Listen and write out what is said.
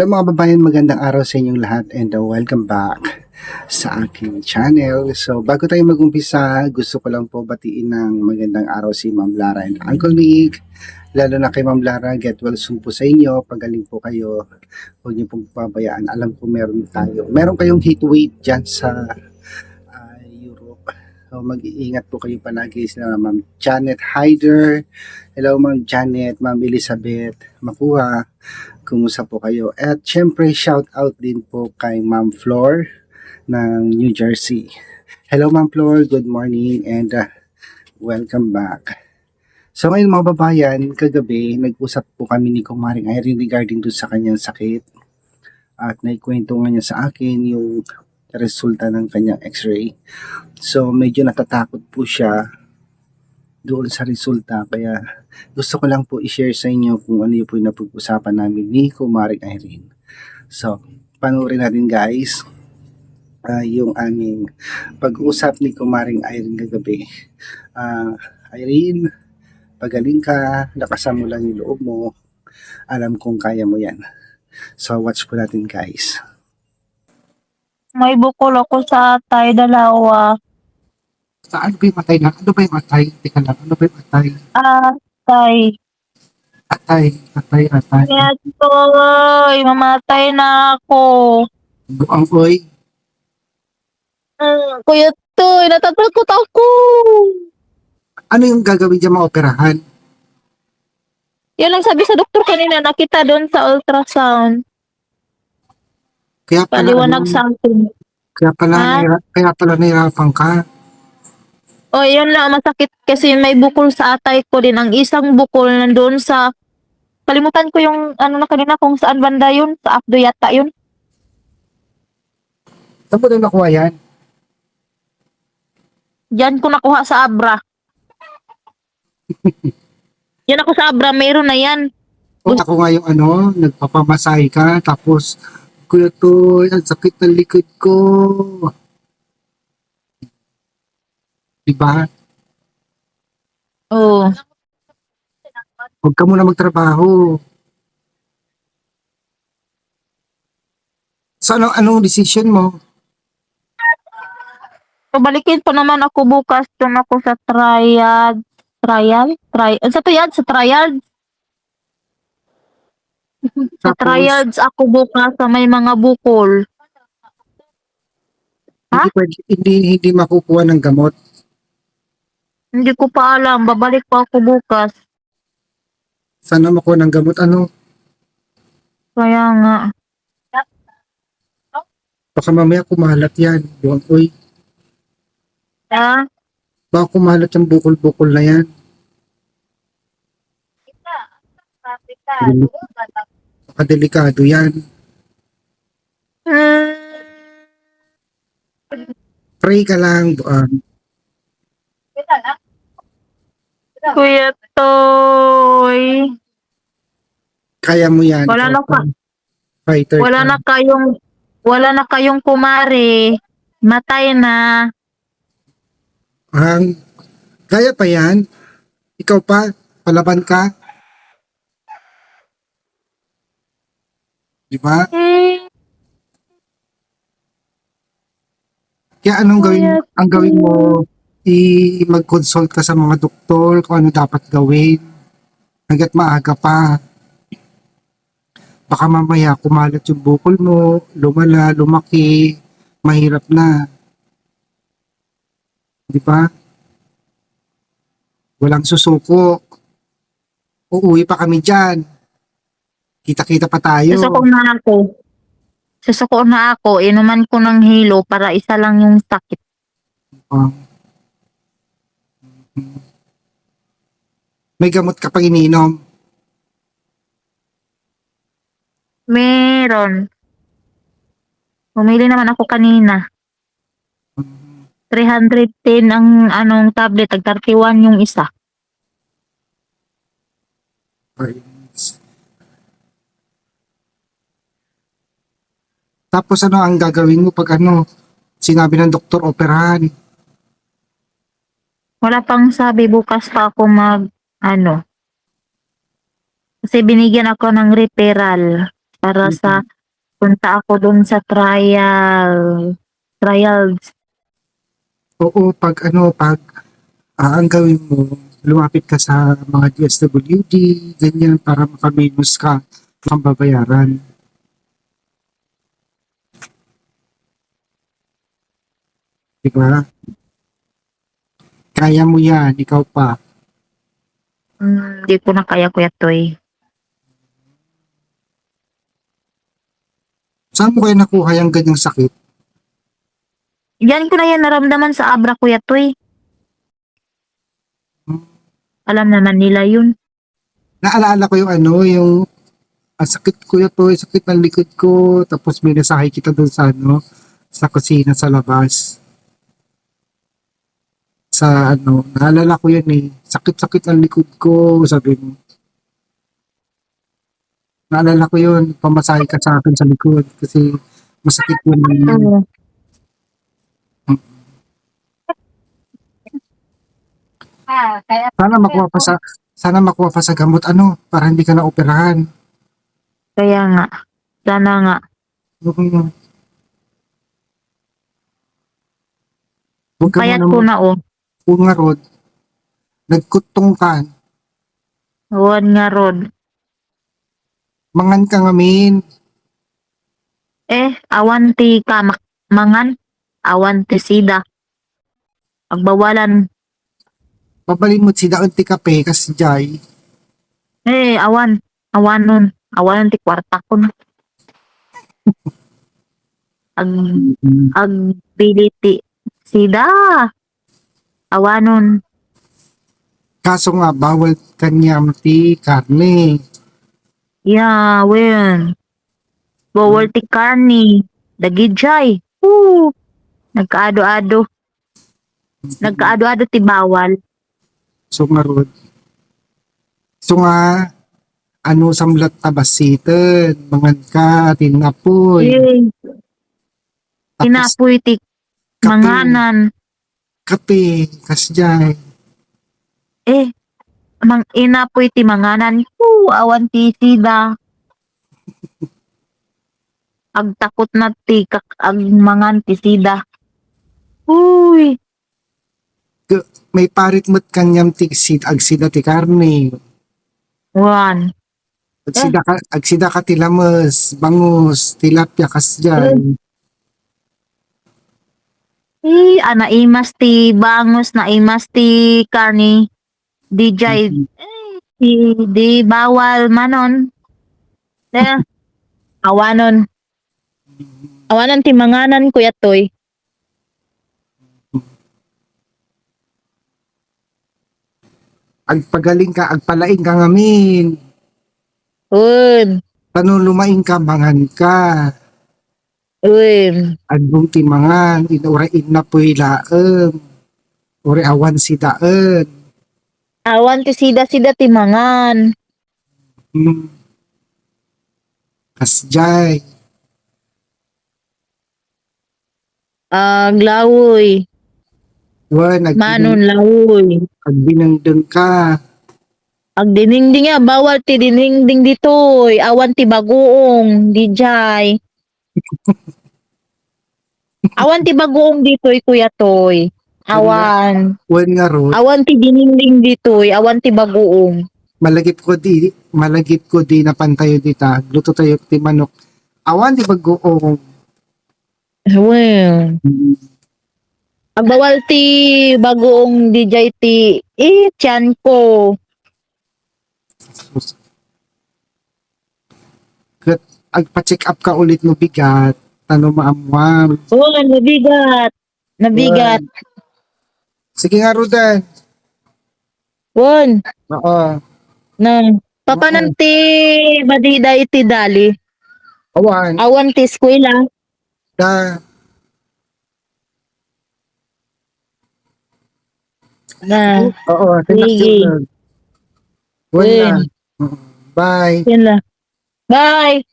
Hello mga babayan, magandang araw sa inyong lahat and welcome back sa aking channel. So bago tayo mag-umpisa, gusto ko lang po batiin ng magandang araw si Ma'am Lara and Uncle Nick. Lalo na kay Ma'am Lara, get well soon po sa inyo. Pagaling po kayo, huwag niyo pong pabayaan. Alam ko meron kayong heat wave dyan sa Europe. So mag-iingat po kayo palagi sila Ma'am Janet Hyder. Hello Ma'am Janet, Ma'am Elizabeth Makuha. Kumusta po kayo? At syempre, shout out din po kay Ma'am Flor ng New Jersey. Hello Ma'am Flor, good morning and welcome back. So ngayon mga babayan, kagabi, nag-usap po kami ni Kumaring Irene regarding doon sa kanyang sakit. At naikwento nga niya sa akin yung resulta ng kanyang x-ray. So medyo natatakot po siya doon sa resulta. Kaya gusto ko lang po i-share sa inyo kung ano yung po yung napag-usapan namin ni Kumaring Irene. So, panoorin natin guys yung aming pag-uusap ni Kumaring Irene kagabi. Irene, pagaling ka, lakasan mo lang yung loob mo. Alam kong kaya mo yan. So, watch po natin guys. May bukol ako sa atay, dalawa. Saan ba yung matay na? Ano ba yung atay? Teka lang, ano ba yung atay? Atay. Atay. Kaya toy, mamatay na ako. Buang oy. Kuya toy, natatakot ako. Ano yung gagawin dyan maoperahan? Yan ang sabi sa doktor kanina, nakita doon sa ultrasound. Kaya pala Paliwanag something. Ha? kaya pala nahirapan ka. O, yun lang, masakit kasi may bukol sa atay ko din. Ang isang bukol nandoon sa, kalimutan ko yung ano na kanina kung saan banda yun, sa Abdo yata yun. Saan mo na nakuha yan? Diyan ko nakuha sa Abra. Yan ako sa Abra, mayroon na yan. Ako nga yung nagpapamasahe ka, tapos, Kuya Toy, ang sakit ng likod ko. Diba? Oo. Huwag ka muna magtrabaho. So, anong decision mo? Pabalikin pa naman ako bukas doon ako sa trial. Sa trial? Sa trial? Sa Tapos, trials ako bukas sa may mga bukol. Ha? hindi makukuha ng gamot. Hindi ko pa alam. Babalik pa ako bukas. Sana makuha ng gamot. Kaya nga. Baka mamaya kumalat yan. Buwan, uy, Ha? baka kumalat yung bukol-bukol na yan. Baka delikado yan. Hmm. Pray ka lang. Kuya Toy. Kaya mo yan. Wala na ka. Fighter Wala ka. na kayong kumare. Matay na. Kaya pa yan? Ikaw pa? Palaban ka? Di ba? Kaya ang gawin mo, mag-consult ka sa mga doktor kung ano dapat gawin. Hanggat maaga pa. Baka mamaya kumalat yung bukol mo, lumala, lumaki, mahirap na. Di ba? Walang susuko. Uuwi pa kami dyan. Kita-kita pa tayo. Susuko na ako. Inuman ko ng hilo para isa lang yung sakit. Oh. May gamot ka pang iniinom. Meron. Bumili naman ako kanina. 310 ang tablet, tag 31 yung isa. Tapos ano ang gagawin mo pag sinabi ng doktor operahan? Wala pang sabi, bukas pa ako kasi binigyan ako ng referral. para sa Mm. punta ako dun sa trials. Oo, ang gawin mo, lumapit ka sa mga DSWD, ganyan, para makaminos ka ng babayaran. Di ba? Kaya mo yan, ikaw pa. Hindi ko na kaya, Kuya Toy. Saan mo kaya nakuha yung ganyang sakit? Yan ko na yan naramdaman sa Abra, Kuya Toy. Hmm. Alam naman nila yun. Naalala ko yung ang sakit ko yun to, sakit ng likod ko, tapos may nasahay kita doon sa kusina sa labas. Naalala ko yun eh, sakit-sakit ng likod ko, sabi mo. Naalala ko yun, pamasahe ka sa akin sa likod kasi masakit yun. Oo. Kaya Sana makuha pa sa sana makuha pa sa gamot para hindi ka na operahan. kaya nga. Sana nga. Mm. Huwag ka Payat muna ko na oh. nga rod, nagkutong ka, Huwag nga rod. mangan ka ngamin. Awan ti mangan. Awan ti sida. Agbawalan. Pabalin mo si daon ti kape kasi jay. Awan. Awan nun. Awan ti kwarta ko na. Ag, Mm. ag biliti. Sida. Awanon. Kaso nga bawal kanyam ti karne. Yeah, wen. Bawal ti karni. Dagijay. Nagkaado-ado. Nagkaado-ado ti bawal. So nga rod. So nga samlat tabasiten, mangan ka tinapoy. Eh, Tapos inapoy ti kape, manganan. kape kasi jay. Eh, inapoy ti manganan. Awan ti sida. Agtakot na ti ag mangan ti sida. Uy, May parit mo't kanyam ti agsida ti karne. wan. Eh, Agsida ka ti lamas, bangus, tilapia kas jay. Naimas ti bangus, naimas ti karni. Di di bawal manon. Eh, awanon. Awanon ti manganan, Kuya Toy. Agpagaling ka, agpalaing ka ngamin. Un, Lumaing ka, mangan ka. un. Adbong ti mangan, ora inna po'y laem. Ore awan si daan. Awan ti sida-sida ti mangan. Hmm. Kasjay. Aglawoy. Wan, Manon lawoy. agbinangdang ka. Agdiningding nga, bawal ti diningding ditoy. Awan ti bagoong, dijay. Awan ti bagoong ditoy, Kuya Toy. Awan. Wan nga ro, Awan ti diningding ditoy, awan ti bagoong. malagip ko di napantayo dita. Luto tayo ti manok. Awan di bagoong. Well, agbawal ti bagoong dijay ti tiyan ko. Kat agpa-check up ka ulit mo bigat. Maamwam. Nabigat. Nabigat. Wan. Sige nga Rudan. Won, Oo. nang papanan ti badida iti dali. Awan. Awan ti eskwela. Da. Na, Oo. Tinak sige. yun. Wan na. Win. Oo. Bye. Yun lang. Bye!